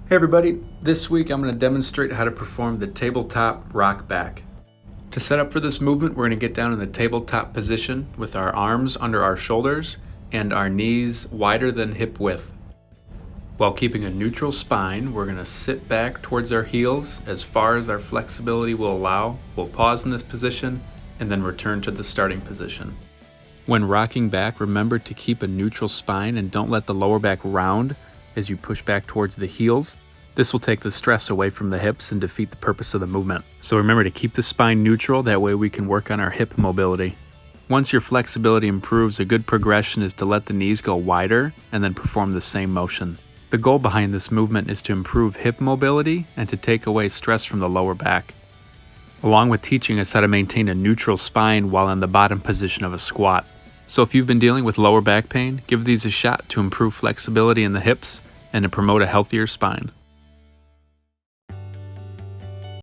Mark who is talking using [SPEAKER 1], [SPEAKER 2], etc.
[SPEAKER 1] Hey everybody, this week I'm going to demonstrate how to perform the tabletop rock back. To set up for this movement, we're going to get down in the tabletop position with our arms under our shoulders and our knees wider than hip width. While keeping a neutral spine, we're going to sit back towards our heels as far as our flexibility will allow. We'll pause in this position and then return to the starting position. When rocking back, remember to keep a neutral spine and don't let the lower back round as you push back towards the heels. This will take the stress away from the hips and defeat the purpose of the movement. So remember to keep the spine neutral, that way we can work on our hip mobility. Once your flexibility improves, a good progression is to let the knees go wider and then perform the same motion. The goal behind this movement is to improve hip mobility and to take away stress from the lower back, along with teaching us how to maintain a neutral spine while in the bottom position of a squat. So if you've been dealing with lower back pain, give these a shot to improve flexibility in the hips and to promote a healthier spine.